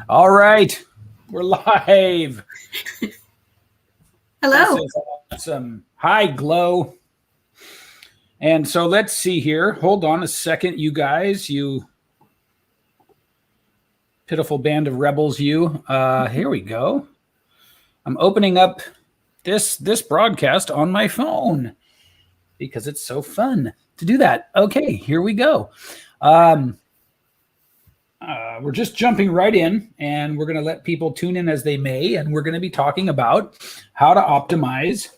All right, we're live. Hello. This is awesome. Hi, Glow. And so let's see here. Hold on a second, you guys. You pitiful band of rebels, you. Here we go. I'm opening up this broadcast on my phone because it's so fun to do that. Okay, here we go. We're just jumping right in, and we're going to let people tune in as they may, and we're going to be talking about how to optimize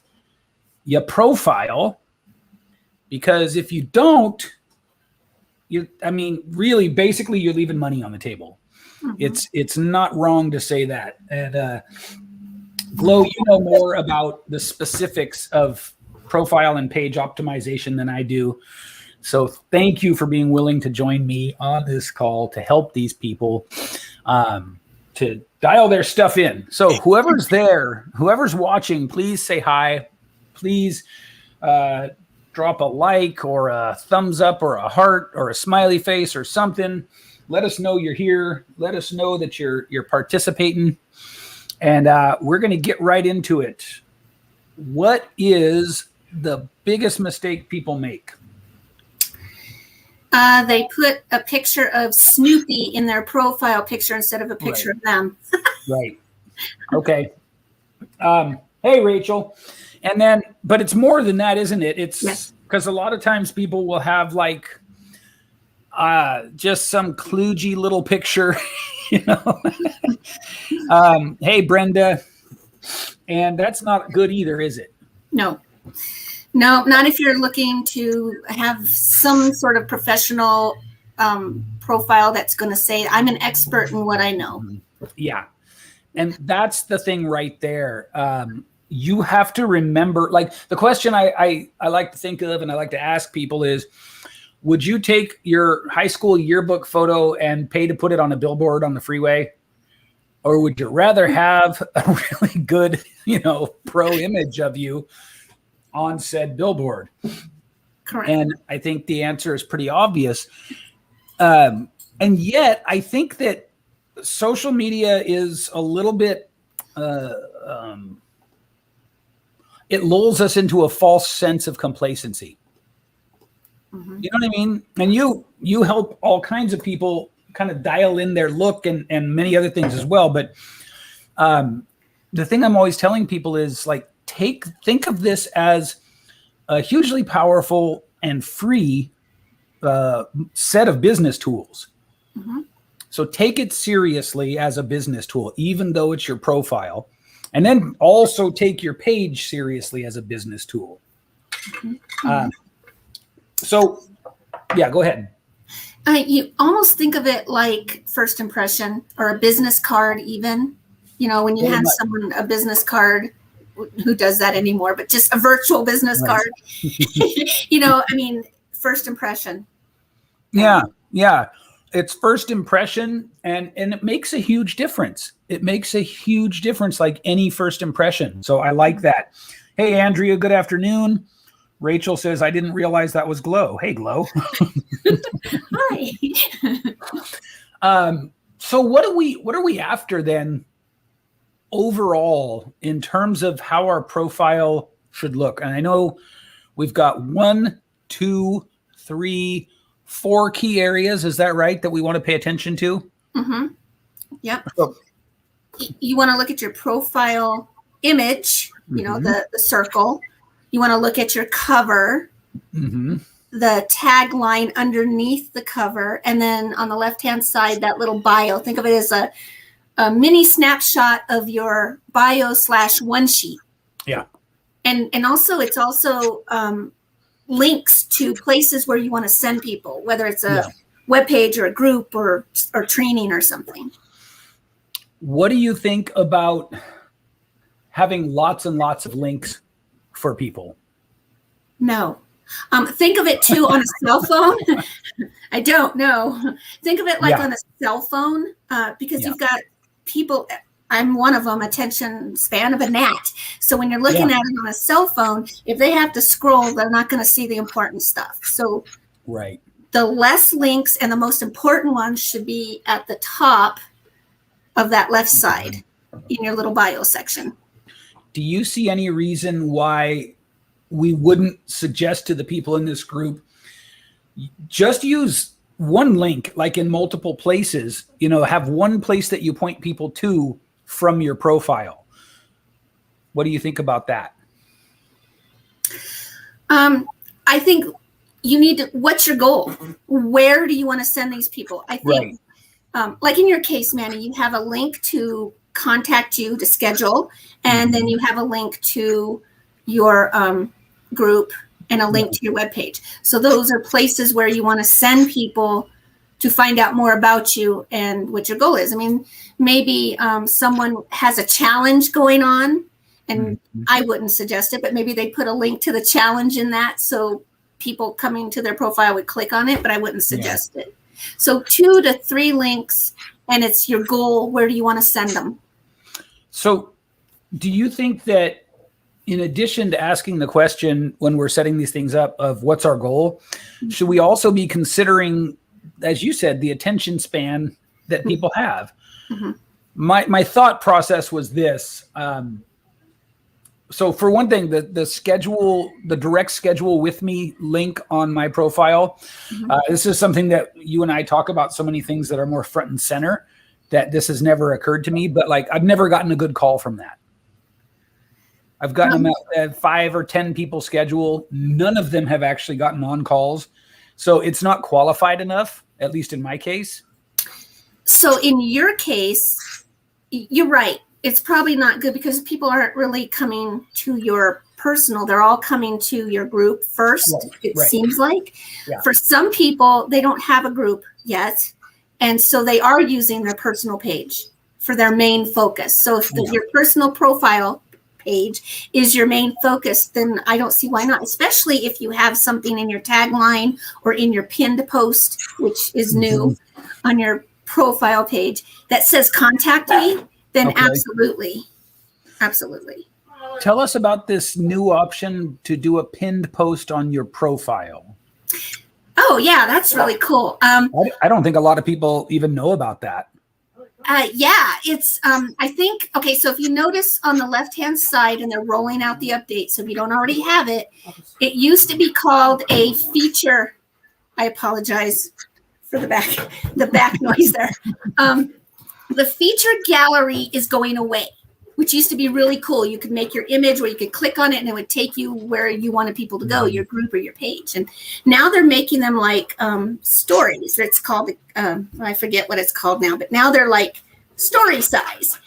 your profile, because if you don't, really, basically, you're leaving money on the table. Mm-hmm. It's not wrong to say that. And Glow, you know more about the specifics of profile and page optimization than I do. So thank you for being willing to join me on this call to help these people to dial their stuff in. So whoever's there, whoever's watching, please say hi. Please drop a like or a thumbs up or a heart or a smiley face or something. Let us know you're here. Let us know that you're participating. And we're going to get right into it. What is the biggest mistake people make? They put a picture of Snoopy in their profile picture instead of a picture of them. Right. Okay. Hey, Rachel. And then, but it's more than that, isn't it? It's because a lot of times people will have like just some kludgy little picture, you know. Hey, Brenda. And that's not good either, is it? No, not if you're looking to have some sort of professional profile that's going to say, I'm an expert in what I know. Yeah. And that's the thing right there. You have to remember, like the question I like to think of and I like to ask people is, would you take your high school yearbook photo and pay to put it on a billboard on the freeway? Or would you rather have a really good, pro image of you on said billboard? Correct. And I think the answer is pretty obvious. And yet I think that social media is a little bit, it lulls us into a false sense of complacency. Mm-hmm. You know what I mean? And you help all kinds of people kind of dial in their look and many other things as well. But the thing I'm always telling people is like, think of this as a hugely powerful and free set of business tools. Mm-hmm. So take it seriously as a business tool, even though it's your profile. And then also take your page seriously as a business tool. Mm-hmm. So, yeah, go ahead. You almost think of it like first impression or a business card even. When you hand someone a business card, who does that anymore, but just a virtual business card, first impression. Yeah. It's first impression and it makes a huge difference. It makes a huge difference like any first impression. So I like that. Hey, Andrea, good afternoon. Rachel says, I didn't realize that was Glow. Hey, Glow. Hi. So what are we after then overall in terms of how our profile should look? And I know we've got 1, 2, 3, 4 key areas. Is that right? That we want to pay attention to? Mm-hmm. Yep. So, you want to look at your profile image, mm-hmm. the circle. You want to look at your cover, mm-hmm. the tagline underneath the cover, and then on the left-hand side, that little bio. Think of it as a mini snapshot of your bio / one sheet. Yeah. And also, it's also links to places where you want to send people, whether it's a web page or a group or training or something. What do you think about having lots and lots of links for people? No. Think of it too on a cell phone. I don't know. Think of it like on a cell phone because you've got people. I'm one of them, attention span of a gnat. So when you're looking at it on a cell phone, if they have to scroll, they're not going to see the important stuff. So right. the less links and the most important ones should be at the top of that left side in your little bio section. Do you see any reason why we wouldn't suggest to the people in this group, just use one link, like in multiple places, have one place that you point people to from your profile? What do you think about that? I think you need to, what's your goal? Where do you want to send these people? I think, like in your case, Manny, you have a link to contact you to schedule, and then you have a link to your group and a link to your webpage. So those are places where you want to send people to find out more about you and what your goal is. I mean, maybe someone has a challenge going on, and I wouldn't suggest it, but maybe they put a link to the challenge in that, so people coming to their profile would click on it, but I wouldn't suggest it. So 2 to 3 links, and it's your goal. Where do you want to send them? So do you think that in addition to asking the question when we're setting these things up of what's our goal, should we also be considering, as you said, the attention span that people have? My thought process was this. So for one thing, the schedule, the direct schedule with me link on my profile, this is something that you and I talk about, so many things that are more front and center, that this has never occurred to me, but like I've never gotten a good call from that. I've gotten them at 5 or 10 people schedule. None of them have actually gotten on calls. So it's not qualified enough, at least in my case. So in your case, you're right. It's probably not good because people aren't really coming to your personal. They're all coming to your group first, it seems like. For some people, they don't have a group yet. And so they are using their personal page for their main focus. So if your personal profile page is your main focus, then I don't see why not, especially if you have something in your tagline or in your pinned post, which is new on your profile page, that says contact me, then absolutely. Tell us about this new option to do a pinned post on your profile. Oh yeah, that's really cool. I don't think a lot of people even know about that. It's I think, okay, so if you notice on the left-hand side, and they're rolling out the update, so if you don't already have it, it used to be called a feature. I apologize for the back noise there. The featured gallery is going away, which used to be really cool. You could make your image where you could click on it and it would take you where you wanted people to go, your group or your page. And now they're making them like stories. It's called, I forget what it's called now, but now they're like story size.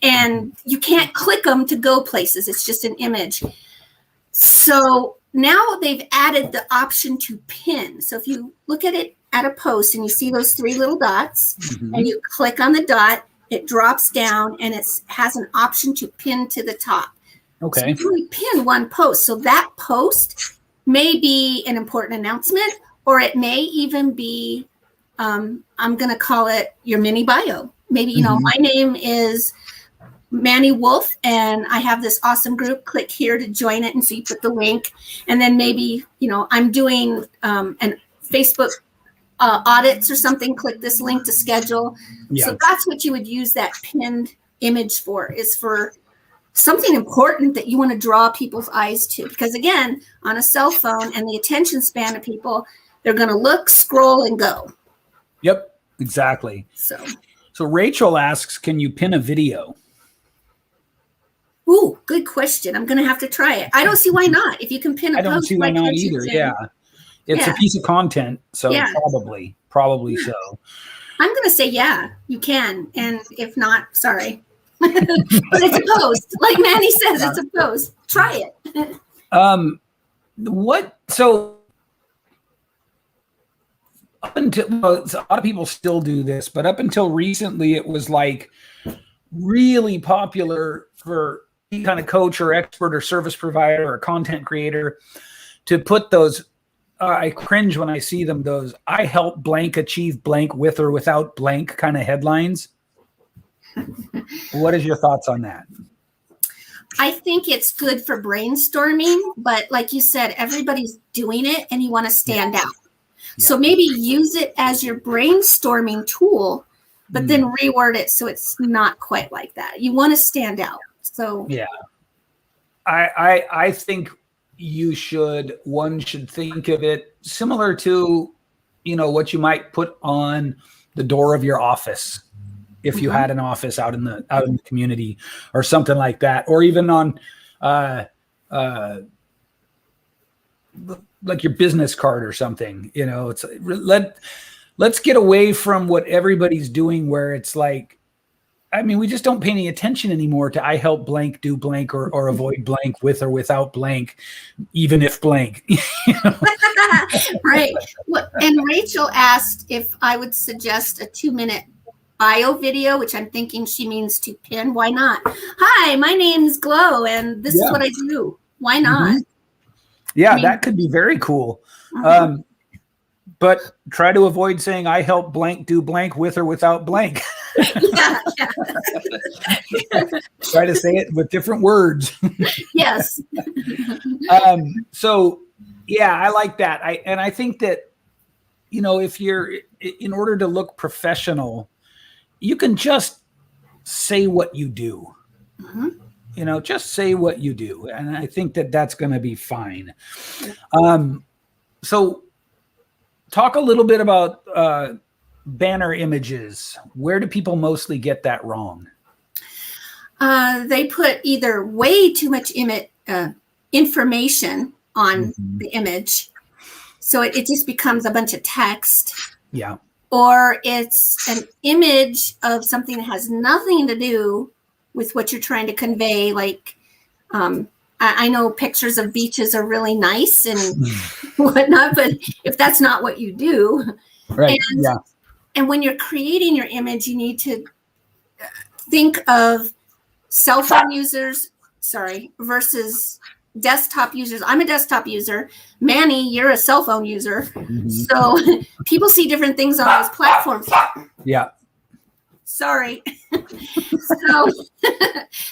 And you can't click them to go places. It's just an image. So now they've added the option to pin. So if you look at it at a post and you see those 3 little dots and you click on the dot, it drops down and it has an option to pin to the top. Okay. So you only pin one post. So that post may be an important announcement, or it may even be, I'm going to call it your mini bio. Maybe, you know, my name is Manny Wolf and I have this awesome group. Click here to join it. And so you put the link, and then maybe, you know, I'm doing an Facebook audits or something. Click this link to schedule. So that's what you would use that pinned image for, is for something important that you want to draw people's eyes to. Because again, on a cell phone and the attention span of people, they're going to look, scroll, and go. Yep, exactly. So Rachel asks, can you pin a video? Ooh, good question. I'm going to have to try it. I don't see why not. If you can pin a post, I don't see why not either. It's a piece of content, so probably so. I'm going to say, you can. And if not, sorry. But it's a post. Like Manny says, it's a post. Try it. So up until, a lot of people still do this, but up until recently, it was like really popular for any kind of coach or expert or service provider or content creator to put those, I cringe when I see them, those I help blank achieve blank with or without blank kind of headlines. What is your thoughts on that? I think it's good for brainstorming, but like you said, everybody's doing it and you want to stand out. So maybe use it as your brainstorming tool, but then reword it so it's not quite like that. You want to stand out. So yeah, I think one should think of it similar to, what you might put on the door of your office if you had an office out in the community or something like that, or even on like your business card or something. It's let's get away from what everybody's doing, where it's like, we just don't pay any attention anymore to I help blank do blank or avoid blank with or without blank, even if blank. Right. Well, and Rachel asked if I would suggest a 2-minute bio video, which I'm thinking she means to pin. Why not? Hi, my name's Glow, and this is what I do. Why not? Yeah, that could be very cool. But try to avoid saying I help blank do blank with or without blank. Yeah. Try to say it with different words. Yes. So yeah, I like that. I think that, if you're, in order to look professional, you can just say what you do. Just say what you do. And I think that that's going to be fine. So talk a little bit about banner images. Where do people mostly get that wrong? They put either way too much information on the image, so it just becomes a bunch of text. Yeah. Or it's an image of something that has nothing to do with what you're trying to convey. Like, I know pictures of beaches are really nice and whatnot, but if that's not what you do, right? And when you're creating your image, you need to think of cell phone users, versus desktop users. I'm a desktop user. Manny, you're a cell phone user. So people see different things on those platforms. Yeah. Sorry.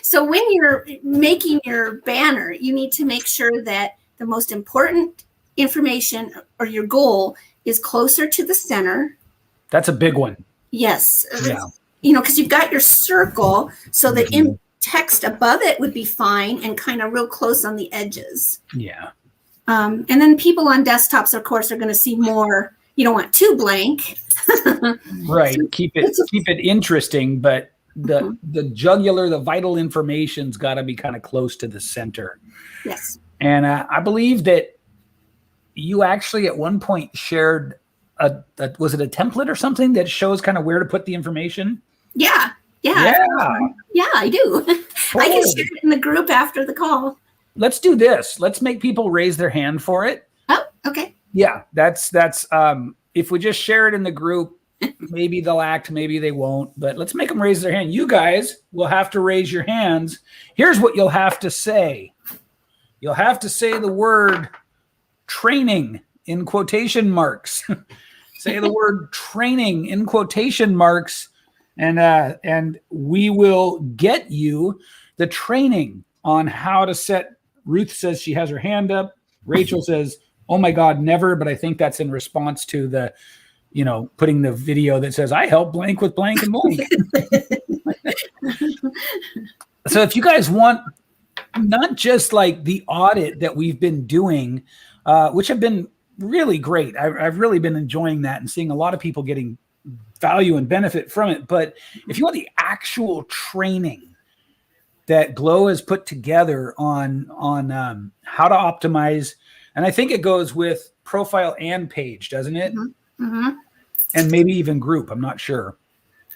So when you're making your banner, you need to make sure that the most important information or your goal is closer to the center. That's a big one. Yes. Yeah. Because you've got your circle, so the text above it would be fine and kind of real close on the edges. Yeah. And then people on desktops, of course, are going to see more. You don't want too blank. Right. So keep it interesting, but the jugular, the vital information's got to be kind of close to the center. Yes. And I believe that you actually at one point shared was it a template or something that shows kind of where to put the information? Yeah, I do. Cool. I can share it in the group after the call. Let's do this. Let's make people raise their hand for it. Oh, okay. Yeah, that's if we just share it in the group, maybe they'll act, maybe they won't, but let's make them raise their hand. You guys will have to raise your hands. Here's what you'll have to say. You'll have to say the word training in quotation marks. Say the word training in quotation marks, and we will get you the training on how to set. Ruth says she has her hand up. Rachel says, oh my God, never. But I think that's in response to the, putting the video that says, I help blank with blank and blank. So if you guys want not just like the audit that we've been doing, which have been really great. I've really been enjoying that and seeing a lot of people getting value and benefit from it. But if you want the actual training that Glow has put together on how to optimize, and I think it goes with profile and page, doesn't it? Mm-hmm. And maybe even group. I'm not sure.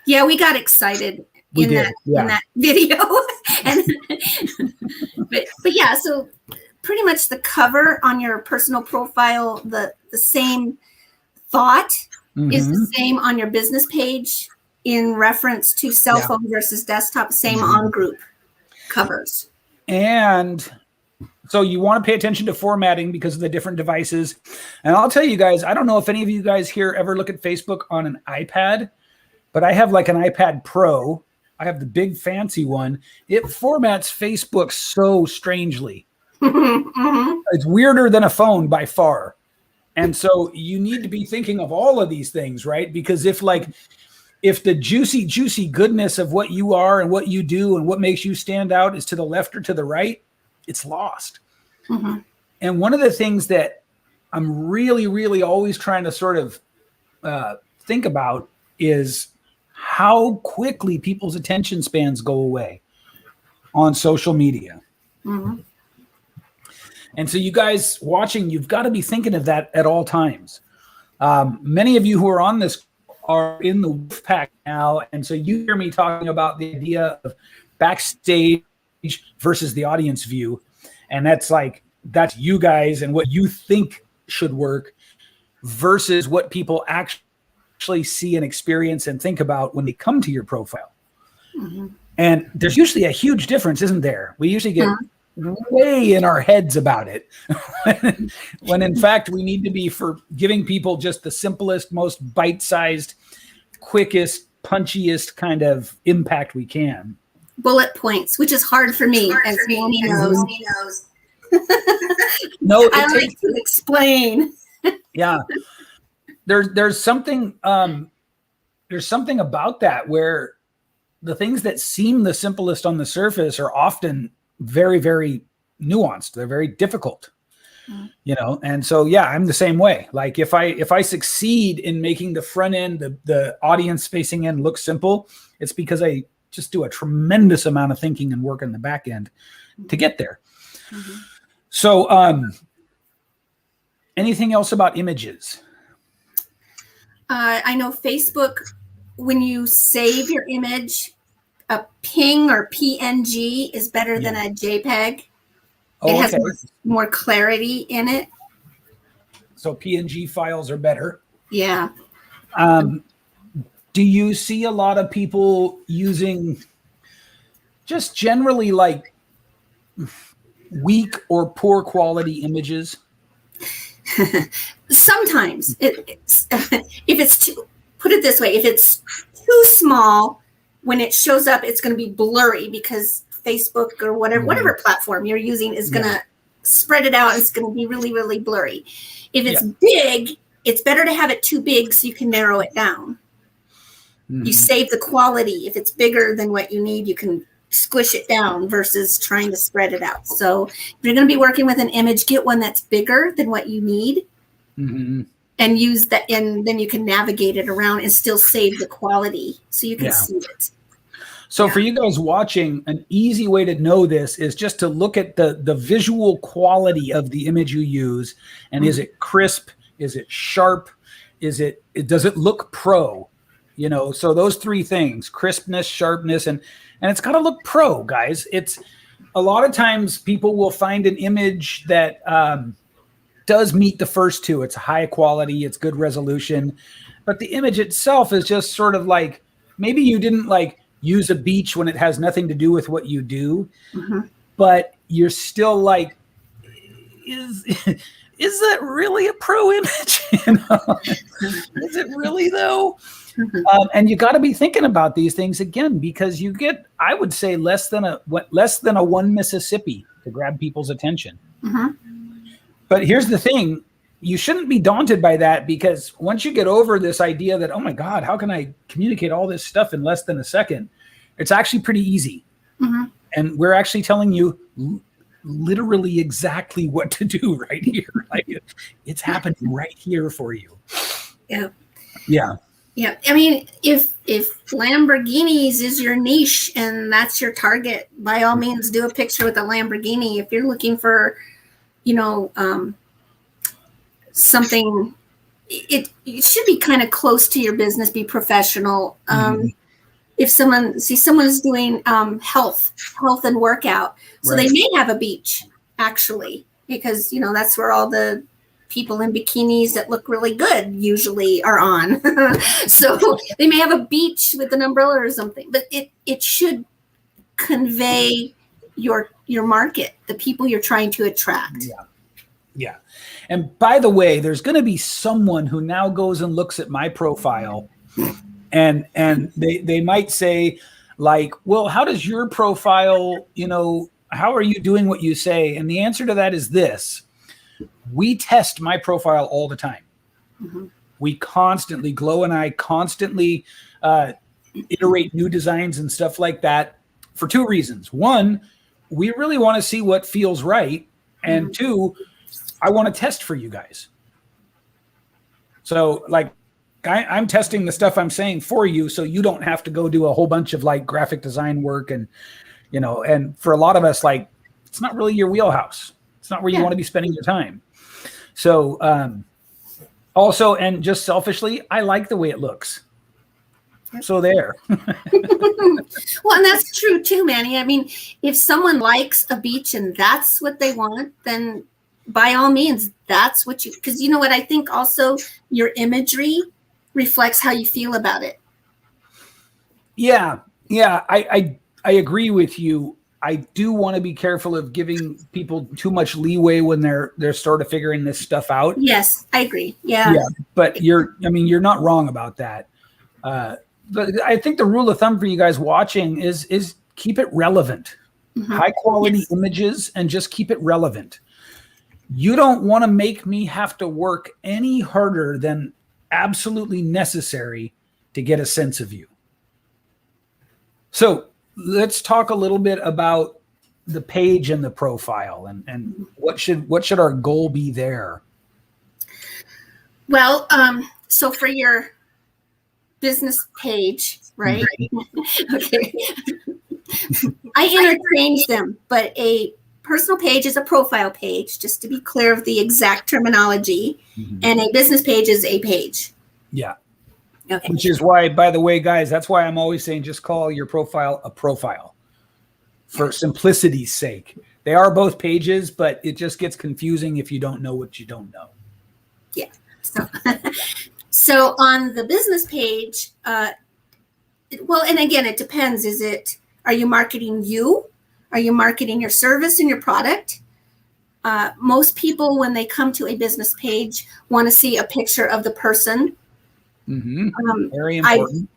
Yeah, we got excited in that video. but yeah, so pretty much the cover on your personal profile, the same thought is the same on your business page in reference to cell phone versus desktop, same on group covers. And so you want to pay attention to formatting because of the different devices. And I'll tell you guys, I don't know if any of you guys here ever look at Facebook on an iPad, but I have like an iPad Pro. I have the big fancy one. It formats Facebook so strangely. It's weirder than a phone by far. And so you need to be thinking of all of these things, right? Because if the juicy goodness of what you are and what you do and what makes you stand out is to the left or to the right, it's lost. Mm-hmm. And one of the things that I'm really, really always trying to sort of think about is how quickly people's attention spans go away on social media. Mm-hmm. And so you guys watching, you've got to be thinking of that at all times. Many of you who are on this are in the Wolf Pack now. And so you hear me talking about the idea of backstage versus the audience view. And that's you guys and what you think should work versus what people actually see and experience and think about when they come to your profile. Mm-hmm. And there's usually a huge difference, isn't there? We usually get way in our heads about it when in fact we need to be for giving people just the simplest, most bite-sized, quickest, punchiest kind of impact we can. Bullet points, which is hard for me, as Naomi knows. No, I like to explain. Yeah, there's something about that where the things that seem the simplest on the surface are often very, very nuanced. They're very difficult, and so, yeah, I'm the same way. Like if I succeed in making the front end, the audience facing end look simple, it's because I just do a tremendous amount of thinking and work in the back end to get there. Mm-hmm. So, anything else about images? I know Facebook, when you save your image, a ping or PNG is better than a JPEG. Oh, it has more clarity in it. So PNG files are better. Yeah. Do you see a lot of people using just generally like weak or poor quality images? Sometimes if it's too, put it this way, if it's too small, when it shows up, it's going to be blurry because Facebook or whatever platform you're using is going to spread it out. It's going to be really, really blurry. If it's big, it's better to have it too big so you can narrow it down. Mm-hmm. You save the quality. If it's bigger than what you need, you can squish it down versus trying to spread it out. So if you're going to be working with an image, get one that's bigger than what you need. Mm-hmm. And use that, and then you can navigate it around and still save the quality so you can see it. So for you guys watching, an easy way to know this is just to look at the visual quality of the image you use. And is it crisp? Is it sharp? Does it look pro? So those three things: crispness, sharpness, and it's got to look pro, guys. It's a lot of times people will find an image that does meet the first two. It's high quality, it's good resolution, but the image itself is just sort of like, maybe you didn't use a beach when it has nothing to do with what you do, but you're still like, is that really a pro image? Is it really though? And you got to be thinking about these things again, because you get, I would say, less than a one Mississippi to grab people's attention. But here's the thing, you shouldn't be daunted by that, because once you get over this idea that, oh my God, how can I communicate all this stuff in less than a second? It's actually pretty easy. And we're actually telling you literally exactly what to do right here. It's happening right here for you. Yeah. Yeah. Yeah. I mean, if Lamborghinis is your niche and that's your target, by all means, do a picture with a Lamborghini. If you're looking for, something, it should be kind of close to your business, be professional. If someone's doing health and workout, so they may have a beach actually, because that's where all the people in bikinis that look really good usually are on. So they may have a beach with an umbrella or something, but it should convey your market, the people you're trying to attract. Yeah. And by the way, there's going to be someone who now goes and looks at my profile and they might say well, how does your profile, how are you doing what you say? And the answer to that is this: we test my profile all the time. We constantly, Glow and I constantly iterate new designs and stuff like that for two reasons. One, we really want to see what feels right. And two, I want to test for you guys. So like, I'm testing the stuff I'm saying for you, so you don't have to go do a whole bunch of like graphic design work. And, you know, and for a lot of us, like, it's not really your wheelhouse. It's not where you want to be spending your time. So also, and just selfishly, I like the way it looks. So there. Well, and that's true too, Manny. I mean, if someone likes a beach and that's what they want, then by all means, that's what you, because you know what, I think also your imagery reflects how you feel about it. Yeah. I agree with you. I do want to be careful of giving people too much leeway when they're sort of figuring this stuff out. Yes, I agree. Yeah. But you're not wrong about that. But I think the rule of thumb for you guys watching is keep it relevant. High quality images, and just keep it relevant. You don't want to make me have to work any harder than absolutely necessary to get a sense of you. So let's talk a little bit about the page and the profile, and what should our goal be there? Well, so for your business page, right? Okay. I interchange them, but a personal page is a profile page, just to be clear of the exact terminology, and a business page is a page. Yeah. Okay. Which is why, by the way, guys, that's why I'm always saying just call your profile a profile for simplicity's sake. They are both pages, but it just gets confusing if you don't know what you don't know. Yeah. So on the business page, well, and again, it depends. Are you marketing you? Are you marketing your service and your product? Most people, when they come to a business page, want to see a picture of the person. Very important.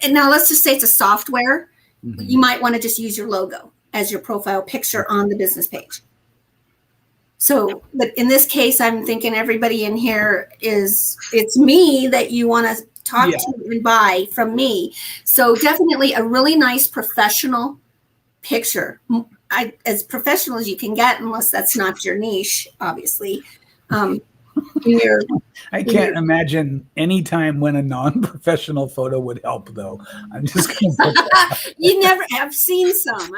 And now let's just say it's a software. You might want to just use your logo as your profile picture on the business page. So, but in this case, I'm thinking everybody in here it's me that you want to talk to and buy from me. So definitely a really nice professional picture. As professional as you can get, unless that's not your niche, obviously. I can't imagine any time when a non-professional photo would help, though. I'm just going to put that. I've seen some.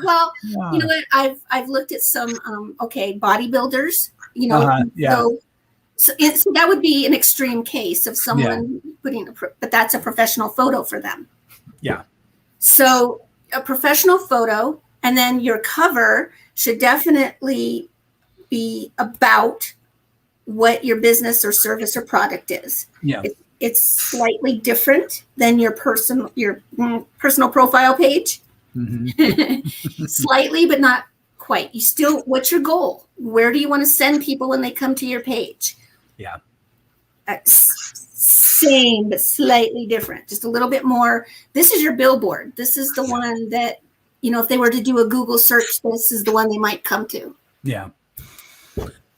Well, you know what? I've looked at some, bodybuilders, you know, so that would be an extreme case of someone putting but that's a professional photo for them. Yeah. So a professional photo, and then your cover should definitely be about what your business or service or product is. Yeah. It's slightly different than your personal profile page. Slightly, but not quite. What's your goal? Where do you want to send people when they come to your page? Yeah. Same, but slightly different. Just a little bit more. This is your billboard. This is the one that, you know, if they were to do a Google search, this is the one they might come to. Yeah.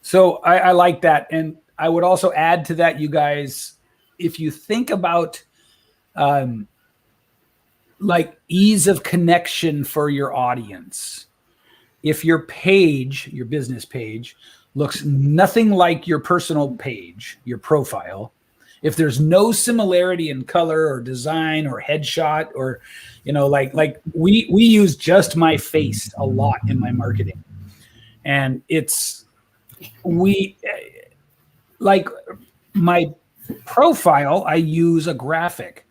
So I like that. And I would also add to that, you guys, if you think about like ease of connection for your audience, if your page, your business page, looks nothing like your personal page, your profile, if there's no similarity in color or design or headshot, or, you know, like we use just my face a lot in my marketing. And like my profile, I use a graphic,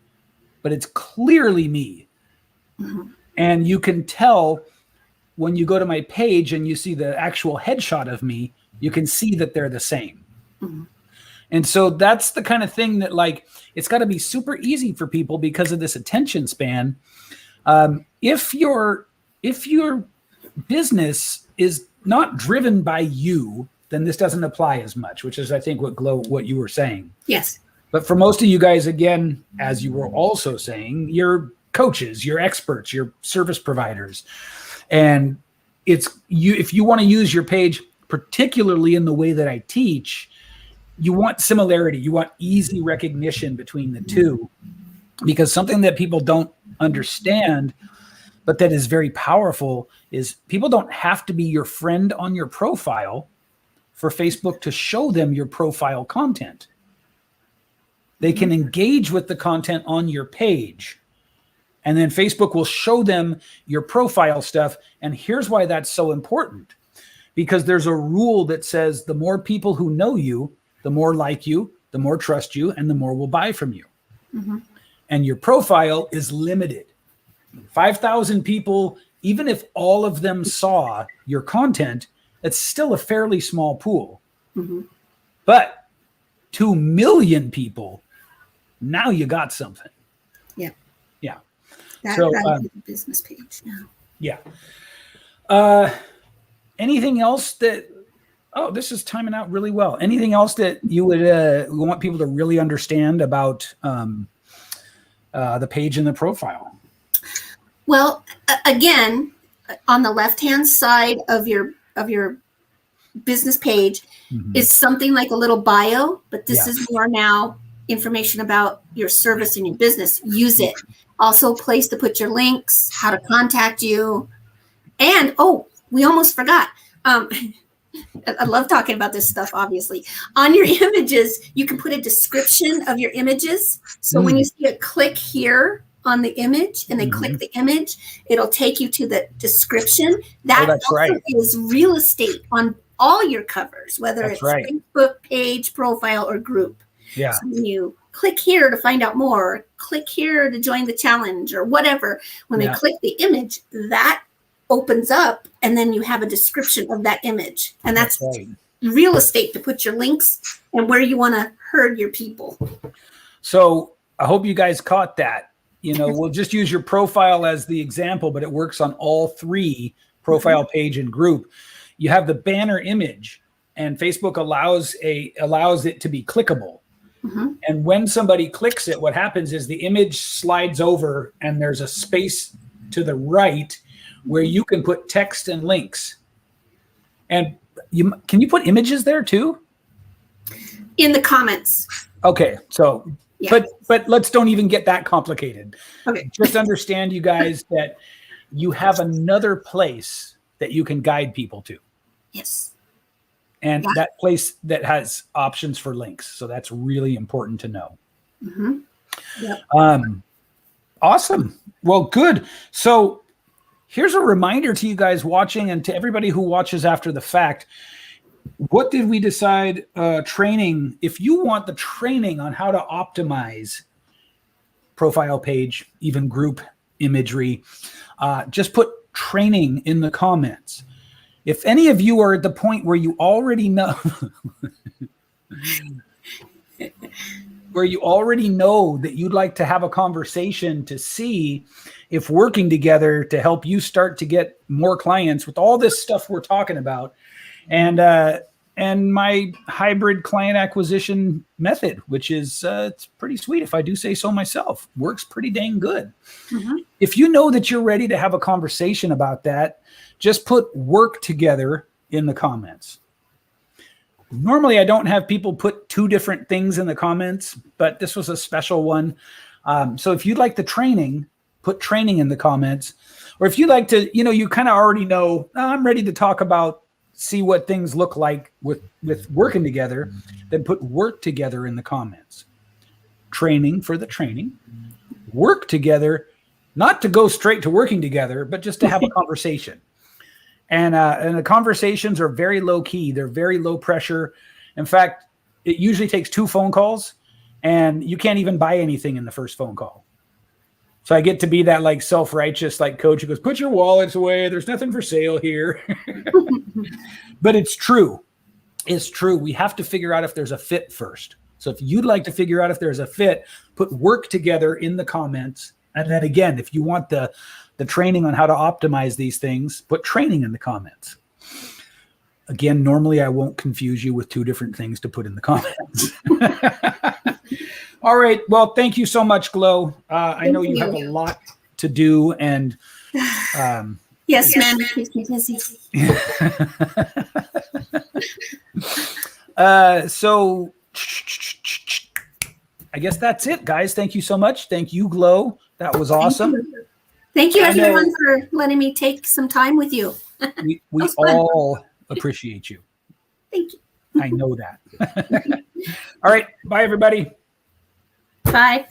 but it's clearly me. And you can tell when you go to my page and you see the actual headshot of me, you can see that they're the same. And so that's the kind of thing that, like, it's got to be super easy for people because of this attention span. If your business is not driven by you, then this doesn't apply as much, which is, I think, what you were saying. Yes. But for most of you guys, again, as you were also saying, you're coaches, you're experts, you're service providers. And if you want to use your page particularly in the way that I teach, you want similarity. You want easy recognition between the two, because something that people don't understand, but that is very powerful, is people don't have to be your friend on your profile for Facebook to show them your profile content. They can engage with the content on your page, and then Facebook will show them your profile stuff. And here's why that's so important, because there's a rule that says the more people who know you, the more like you, the more trust you, and the more will buy from you. Mm-hmm. And your profile is limited. 5,000 people, even if all of them saw your content, it's still a fairly small pool. Mm-hmm. But 2 million people, now you got something. Yeah. Yeah. That is the business page now. Yeah. Anything else that, this is timing out really well. Anything else that you would want people to really understand about the page and the profile? Well, again, on the left-hand side of your business page is something like a little bio, but this is more now information about your service and your business. Use it. Also, a place to put your links, how to contact you, and we almost forgot. I love talking about this stuff, obviously. On your images, you can put a description of your images. So when you see a click here on the image and they click the image, it'll take you to the description. That is real estate on all your covers, whether it's Facebook page, profile, or group. Yeah. So when you click here to find out more, or click here to join the challenge or whatever, when they click the image, that opens up, and then you have a description of that image. And that's real estate to put your links and where you want to herd your people. So I hope you guys caught that. We'll just use your profile as the example, but it works on all three: profile, page, and group. You have the banner image, and Facebook allows it to be clickable. And when somebody clicks it, what happens is the image slides over, and there's a space to the right where you can put text and links. And can you put images there too? In the comments. Okay, so but let's don't even get that complicated. Okay. Just understand, you guys, that you have another place that you can guide people to. Yes. And that place that has options for links. So that's really important to know. Yep. Awesome. Well, good. So here's a reminder to you guys watching, and to everybody who watches after the fact. What did we decide? Training. If you want the training on how to optimize profile page, even group imagery, just put training in the comments. If any of you are at the point where you already know that you'd like to have a conversation to see if working together to help you start to get more clients with all this stuff we're talking about, and my hybrid client acquisition method, which is it's pretty sweet, if I do say so myself, works pretty dang good. If you know that you're ready to have a conversation about that, just put work together in the comments. Normally, I don't have people put two different things in the comments, but this was a special one. So if you'd like the training, put training in the comments. Or if you'd like to, you kind of already know, I'm ready to talk about, see what things look like with working together, then put work together in the comments. Training for the training. Work together, not to go straight to working together, but just to have a conversation. And the conversations are very low key. They're very low pressure. In fact, it usually takes 2 phone calls, and you can't even buy anything in the first phone call. So I get to be that like self-righteous like coach who goes, put your wallets away. There's nothing for sale here. But it's true. It's true. We have to figure out if there's a fit first. So if you'd like to figure out if there's a fit, put work together in the comments. And then again, if you want the training on how to optimize these things, put training in the comments. Again, normally I won't confuse you with 2 different things to put in the comments. All right. Well, thank you so much, Glo. I know you have a lot to do, and Yes, ma'am. It keeps me busy. So I guess that's it, guys. Thank you so much. Thank you, Glow. That was awesome. Thank you, I know- everyone, for letting me take some time with you. We was fun. all appreciate you. Thank you. I know that. All right. Bye, everybody. Bye.